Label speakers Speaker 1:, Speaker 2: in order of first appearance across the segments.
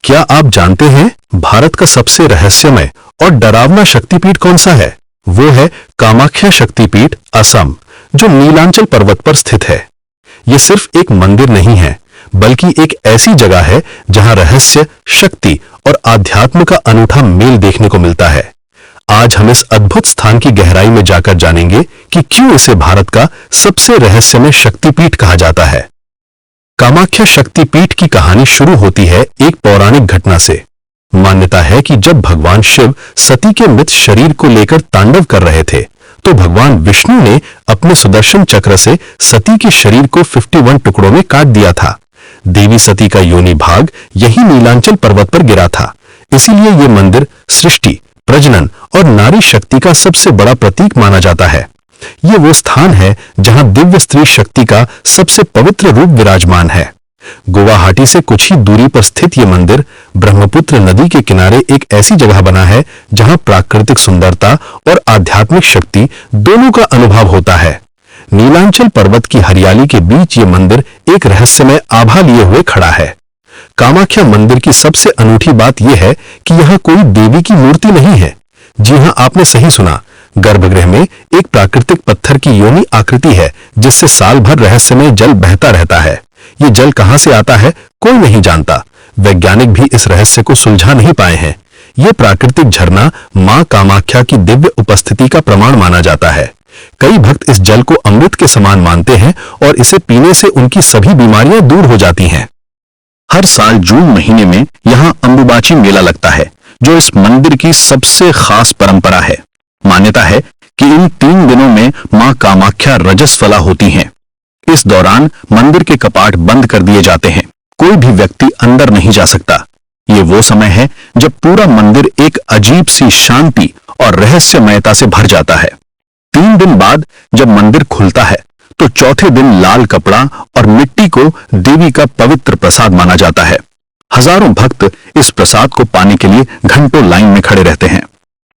Speaker 1: क्या आप जानते हैं भारत का सबसे रहस्यमय और डरावना शक्तिपीठ कौन सा है? वो है कामाख्या शक्तिपीठ, असम, जो नीलांचल पर्वत पर स्थित है। ये सिर्फ एक मंदिर नहीं है, बल्कि एक ऐसी जगह है जहां रहस्य, शक्ति और आध्यात्म का अनूठा मेल देखने को मिलता है। आज हम इस अद्भुत स्थान की गहराई में जाकर जानेंगे कि क्यों इसे भारत का सबसे रहस्यमय शक्तिपीठ कहा जाता है। कामाख्या शक्तिपीठ की कहानी शुरू होती है एक पौराणिक घटना से। मान्यता है कि जब भगवान शिव सती के मृत शरीर को लेकर तांडव कर रहे थे, तो भगवान विष्णु ने अपने सुदर्शन चक्र से सती के शरीर को 51 टुकड़ों में काट दिया था। देवी सती का योनि भाग यही नीलांचल पर्वत पर गिरा था। इसीलिए ये मंदिर सृष्टि, प्रजनन और नारी शक्ति का सबसे बड़ा प्रतीक माना जाता है। ये वो स्थान है जहां दिव्य स्त्री शक्ति का सबसे पवित्र रूप विराजमान है। गुवाहाटी से कुछ ही दूरी पर स्थित ये मंदिर ब्रह्मपुत्र नदी के किनारे एक ऐसी जगह बना है जहां प्राकृतिक सुंदरता और आध्यात्मिक शक्ति दोनों का अनुभव होता है। नीलांचल पर्वत की हरियाली के बीच ये मंदिर एक रहस्यमय आभा लिए हुए खड़ा है। कामाख्या मंदिर की सबसे अनूठी बात यह है कि यहाँ कोई देवी की मूर्ति नहीं है। जी हां, आपने सही सुना। गर्भगृह में एक प्राकृतिक पत्थर की योनि आकृति है, जिससे साल भर रहस्यमय जल बहता रहता है। ये जल कहां से आता है, कोई नहीं जानता। वैज्ञानिक भी इस रहस्य को सुलझा नहीं पाए हैं। ये प्राकृतिक झरना मां कामाख्या की दिव्य उपस्थिति का प्रमाण माना जाता है। कई भक्त इस जल को अमृत के समान मानते हैं और इसे पीने से उनकी सभी बीमारियां दूर हो जाती हैं। हर साल जून महीने में यहाँ अंबुबाची मेला लगता है, जो इस मंदिर की सबसे खास परंपरा है। मान्यता है कि इन 3 दिनों में मां कामाख्या रजस्वला होती हैं। इस दौरान मंदिर के कपाट बंद कर दिए जाते हैं। कोई भी व्यक्ति अंदर नहीं जा सकता। ये वो समय है जब पूरा मंदिर एक अजीब सी शांति और रहस्यमयता से भर जाता है। 3 दिन बाद जब मंदिर खुलता है, तो चौथे दिन लाल कपड़ा और मिट्टी को देवी का पवित्र प्रसाद माना जाता है। हजारों भक्त इस प्रसाद को पाने के लिए घंटों लाइन में खड़े रहते हैं।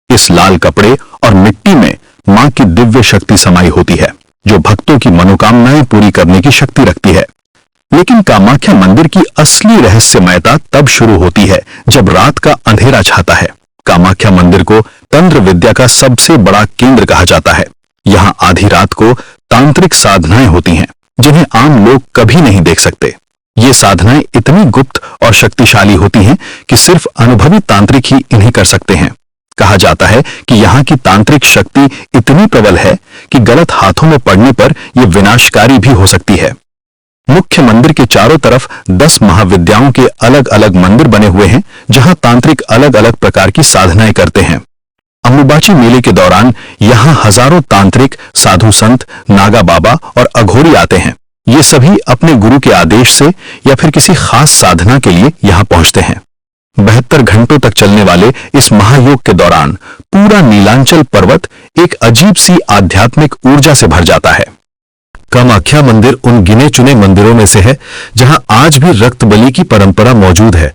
Speaker 1: इस लाल कपड़े और मिट्टी में मां की दिव्य शक्ति समाई होती है, जो भक्तों की मनोकामनाएं पूरी करने की शक्ति रखती है। लेकिन कामाख्या मंदिर की असली रहस्यमयता तब शुरू होती है जब रात का अंधेरा छाता है। कामाख्या मंदिर को तंत्र विद्या का सबसे बड़ा केंद्र कहा जाता है। यहाँ आधी रात को तांत्रिक साधनाएं होती हैं, जिन्हें आम लोग कभी नहीं देख सकते। ये साधनाएं इतनी गुप्त और शक्तिशाली होती हैं कि सिर्फ अनुभवी तांत्रिक ही इन्हें कर सकते हैं। कहा जाता है कि यहाँ की तांत्रिक शक्ति इतनी प्रबल है कि गलत हाथों में पड़ने पर यह विनाशकारी भी हो सकती है। मुख्य मंदिर के चारों तरफ 10 महाविद्याओं के अलग अलग मंदिर बने हुए हैं, जहां तांत्रिक अलग अलग प्रकार की साधनाएं करते हैं। अंबुबाची मेले के दौरान यहाँ हजारों तांत्रिक, साधु संत, नागा बाबा और अघोरी आते हैं। ये सभी अपने गुरु के आदेश से या फिर किसी खास साधना के लिए यहाँ पहुंचते हैं। 72 घंटों तक चलने वाले इस महायोग के दौरान पूरा नीलांचल पर्वत एक अजीब सी आध्यात्मिक ऊर्जा से भर जाता है। कामाख्या मंदिर उन गिने चुने मंदिरों में से है जहां आज भी रक्त बलि की परंपरा मौजूद है।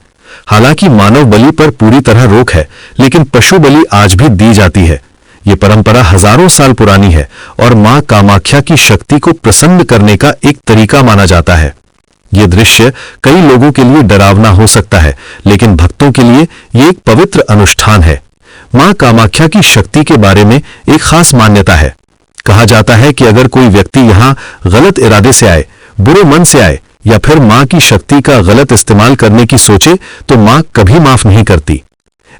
Speaker 1: हालांकि मानव बलि पर पूरी तरह रोक है, लेकिन पशु बलि आज भी दी जाती है। ये परंपरा हजारों साल पुरानी है और मां कामाख्या की शक्ति को प्रसन्न करने का एक तरीका माना जाता है। ये दृश्य कई लोगों के लिए डरावना हो सकता है, लेकिन भक्तों के लिए ये एक पवित्र अनुष्ठान है। मां कामाख्या की शक्ति के बारे में एक खास मान्यता है। कहा जाता है कि अगर कोई व्यक्ति यहाँ गलत इरादे से आए, बुरे मन से आए या फिर मां की शक्ति का गलत इस्तेमाल करने की सोचे, तो मां कभी माफ नहीं करती।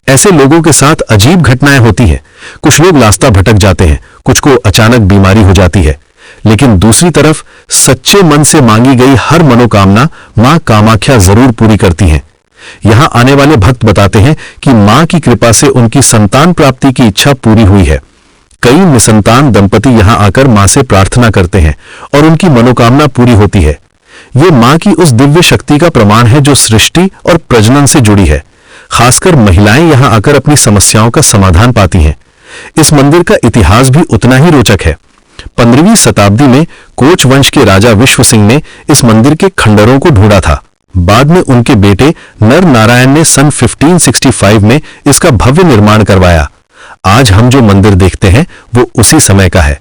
Speaker 1: ऐसे लोगों के साथ अजीब घटनाएं होती हैं। कुछ लोग रास्ता भटक जाते हैं, कुछ को अचानक बीमारी हो जाती है। लेकिन दूसरी तरफ सच्चे मन से मांगी गई हर मनोकामना मां कामाख्या जरूर पूरी करती हैं। यहां आने वाले भक्त बताते हैं कि मां की कृपा से उनकी संतान प्राप्ति की इच्छा पूरी हुई है। कई निसंतान दंपति यहां आकर मां से प्रार्थना करते हैं और उनकी मनोकामना पूरी होती है। ये मां की उस दिव्य शक्ति का प्रमाण है जो सृष्टि और प्रजनन से जुड़ी है। खासकर महिलाएं यहां आकर अपनी समस्याओं का समाधान पाती हैं। इस मंदिर का इतिहास भी उतना ही रोचक है। 15वीं शताब्दी में कोच वंश के राजा विश्व सिंह ने इस मंदिर के खंडरों को ढूंढा था। बाद में उनके बेटे नर नारायण ने सन 1565 में इसका भव्य निर्माण करवाया। आज हम जो मंदिर देखते हैं वो उसी समय का है।